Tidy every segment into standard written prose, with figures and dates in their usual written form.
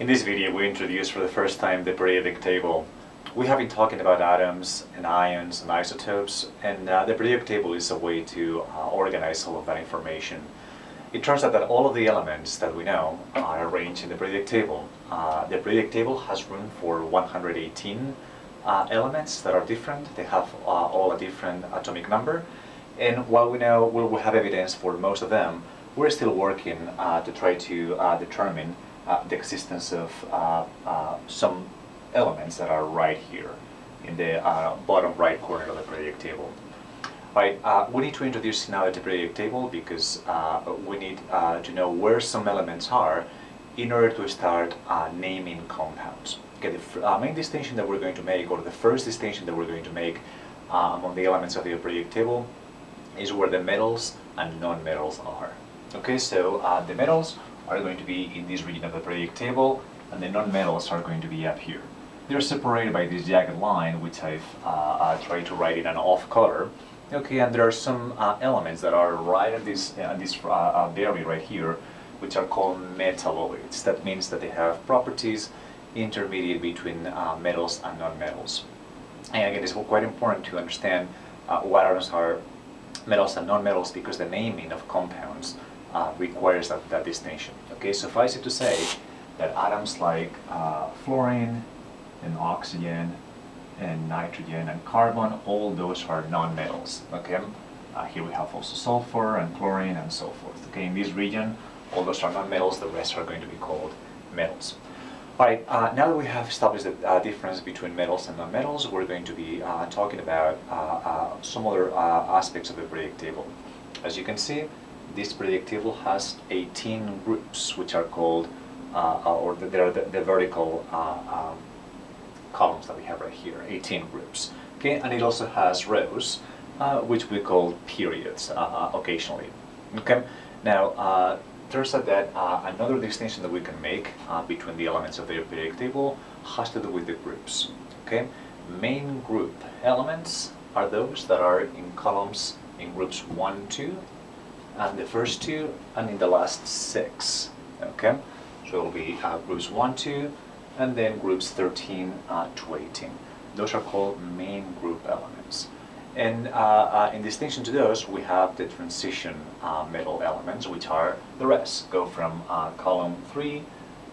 In this video, we introduce for the first time the periodic table. We have been talking about atoms and ions and isotopes, and the periodic table is a way to organize all of that information. It turns out that all of the elements that we know are arranged in the periodic table. The periodic table has room for 118 elements that are different. They have all a different atomic number. And while we know we have evidence for most of them, we're still working to try to determine the existence of some elements that are right here in the bottom right corner of the periodic table. Right, we need to introduce now the periodic table because we need to know where some elements are in order to start naming compounds. Okay, the main distinction that we're going to make, or the first distinction that we're going to make among the elements of the periodic table, is where the metals and non-metals are. Okay, so the metals are going to be in this region of the periodic table, and the non-metals are going to be up here. They're separated by this jagged line, which I've tried to write in an off color. Okay, and there are some elements that are right in this area right here, which are called metalloids. That means that they have properties intermediate between metals and non-metals. And again, it's quite important to understand what atoms are metals and non-metals, because the naming of compounds requires that distinction. Okay, suffice it to say that atoms like fluorine and oxygen and nitrogen and carbon, all those are non-metals. Okay, here we have also sulfur and chlorine and so forth. Okay, in this region, all those are non-metals. The rest are going to be called metals. All right, now that we have established the difference between metals and non-metals, we're going to be talking about some other aspects of the periodic table. As you can see, this periodic table has 18 groups, which are called, or they're the vertical columns that we have right here, 18 groups. Okay, and it also has rows, which we call periods occasionally. Okay, now turns out that another distinction that we can make between the elements of the periodic table has to do with the groups. Okay, main group elements are those that are in columns in groups 1, 2, and the first 2, and in the last 6. Okay, so it will be groups 1, 2, and then groups 13 to 18. Those are called main group elements. And in distinction to those, we have the transition metal elements, which are the rest, go from column 3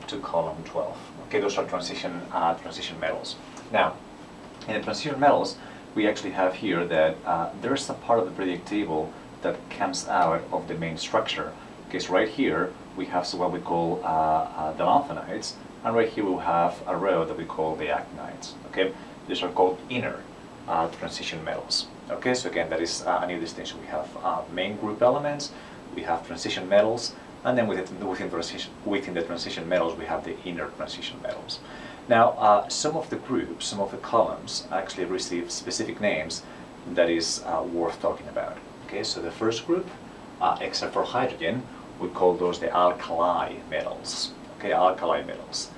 to column 12. Okay, those are transition metals. Now, in the transition metals, we actually have here that there's a part of the periodic table that comes out of the main structure. Okay, so right here we have what we call the lanthanides, and right here we have a row that we call the actinides. Okay, these are called inner transition metals. Okay, so again, that is a new distinction. We have main group elements, we have transition metals, and then within the transition metals, we have the inner transition metals. Now, some of the groups, some of the columns actually receive specific names that is worth talking about. Okay, so the first group, except for hydrogen, we call those the alkali metals. Okay, alkali metals.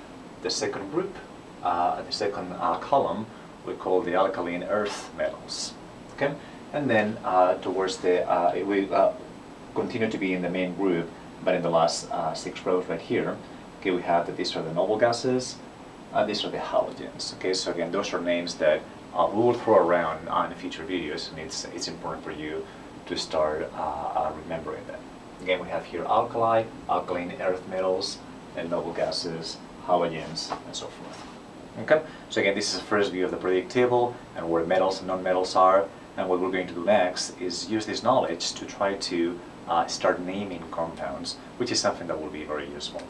The second group, the second column, we call the alkaline earth metals. Okay, and then towards the we continue to be in the main group, but in the last 6 rows right here, okay, we have that these are the noble gases, and these are the halogens. Okay, so again, those are names that we will throw around in future videos, and it's important for you to start remembering them. Again, we have here alkali, alkaline earth metals, and noble gases, halogens, and so forth. Okay, so again, this is the first view of the periodic table and where metals and non-metals are. And what we're going to do next is use this knowledge to try to start naming compounds, which is something that will be very useful.